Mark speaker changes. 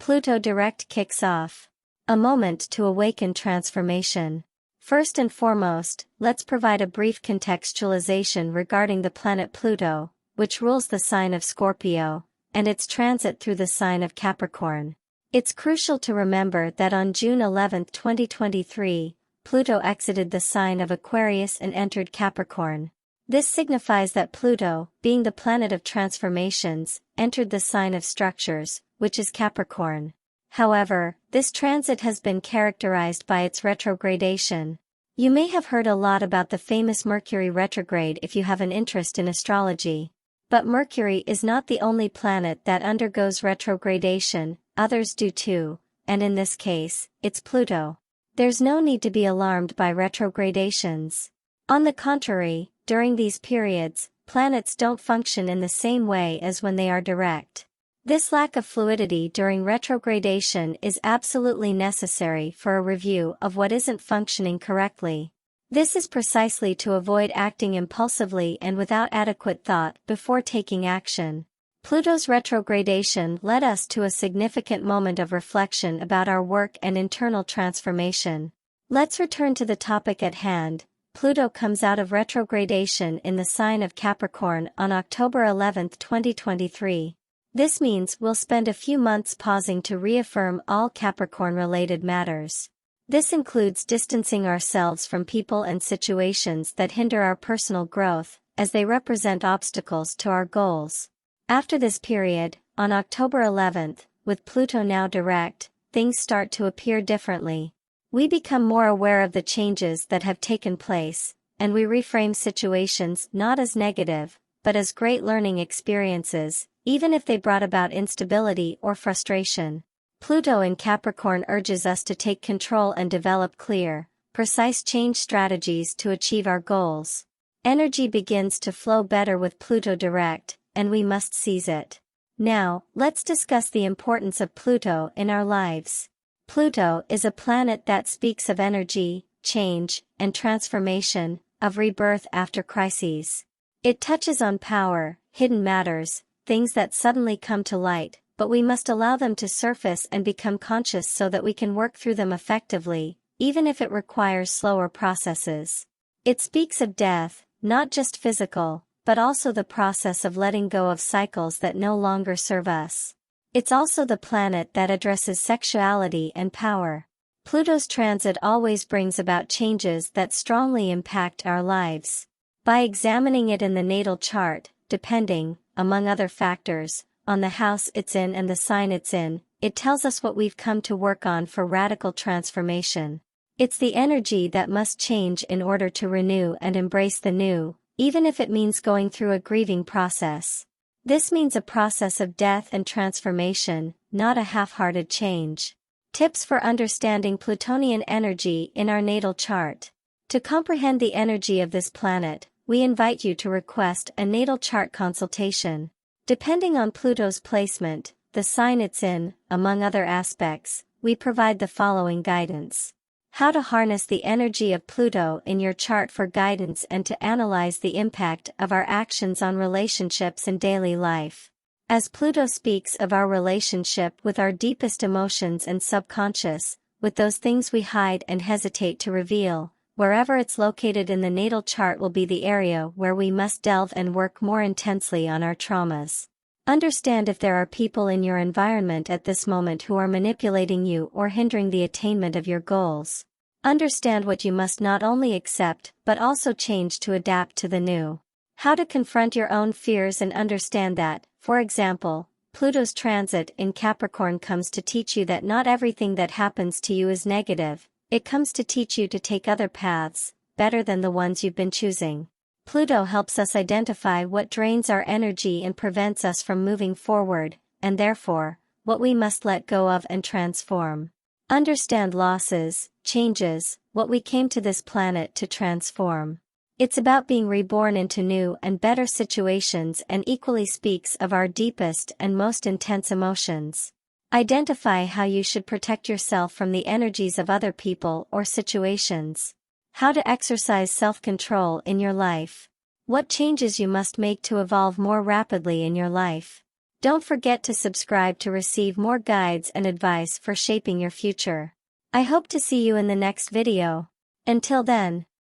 Speaker 1: Pluto direct kicks off. A moment to awaken transformation. First and foremost, let's provide a brief contextualization regarding the planet Pluto, which rules the sign of Scorpio, and its transit through the sign of Capricorn. It's crucial to remember that on June 11, 2023, Pluto exited the sign of Aquarius and entered Capricorn. This signifies that Pluto, being the planet of transformations, entered the sign of structures, which is Capricorn. However, this transit has been characterized by its retrogradation. You may have heard a lot about the famous Mercury retrograde if you have an interest in astrology. But Mercury is not the only planet that undergoes retrogradation, others do too, and in this case, it's Pluto. There's no need to be alarmed by retrogradations. On the contrary, during these periods, planets don't function in the same way as when they are direct. This lack of fluidity during retrogradation is absolutely necessary for a review of what isn't functioning correctly. This is precisely to avoid acting impulsively and without adequate thought before taking action. Pluto's retrogradation led us to a significant moment of reflection about our work and internal transformation. Let's return to the topic at hand. Pluto comes out of retrogradation in the sign of Capricorn on October 11, 2023. This means we'll spend a few months pausing to reaffirm all Capricorn-related matters. This includes distancing ourselves from people and situations that hinder our personal growth, as they represent obstacles to our goals. After this period, on October 11th, with Pluto now direct, things start to appear differently. We become more aware of the changes that have taken place, and we reframe situations not as negative, but as great learning experiences, even if they brought about instability or frustration. Pluto in Capricorn urges us to take control and develop clear, precise change strategies to achieve our goals. Energy begins to flow better with Pluto direct, and we must seize it. Now, let's discuss the importance of Pluto in our lives. Pluto is a planet that speaks of energy, change, and transformation, of rebirth after crises. It touches on power, hidden matters, things that suddenly come to light, but we must allow them to surface and become conscious so that we can work through them effectively, even if it requires slower processes. It speaks of death, not just physical, but also the process of letting go of cycles that no longer serve us. It's also the planet that addresses sexuality and power. Pluto's transit always brings about changes that strongly impact our lives. By examining it in the natal chart, depending, among other factors, on the house it's in and the sign it's in, it tells us what we've come to work on for radical transformation. It's the energy that must change in order to renew and embrace the new, even if it means going through a grieving process. This means a process of death and transformation, not a half-hearted change. Tips for understanding Plutonian energy in our natal chart. To comprehend the energy of this planet, we invite you to request a natal chart consultation. Depending on Pluto's placement, the sign it's in, among other aspects, we provide the following guidance. How to harness the energy of Pluto in your chart for guidance and to analyze the impact of our actions on relationships and daily life. As Pluto speaks of our relationship with our deepest emotions and subconscious, with those things we hide and hesitate to reveal, wherever it's located in the natal chart will be the area where we must delve and work more intensely on our traumas. Understand if there are people in your environment at this moment who are manipulating you or hindering the attainment of your goals. Understand what you must not only accept but also change to adapt to the new. How to confront your own fears and understand that, for example, Pluto's transit in Capricorn comes to teach you that not everything that happens to you is negative. It comes to teach you to take other paths, better than the ones you've been choosing. Pluto helps us identify what drains our energy and prevents us from moving forward, and therefore, what we must let go of and transform. Understand losses, changes, what we came to this planet to transform. It's about being reborn into new and better situations and equally speaks of our deepest and most intense emotions. Identify how you should protect yourself from the energies of other people or situations. How to exercise self-control in your life. What changes you must make to evolve more rapidly in your life. Don't forget to subscribe to receive more guides and advice for shaping your future. I hope to see you in the next video. Until then.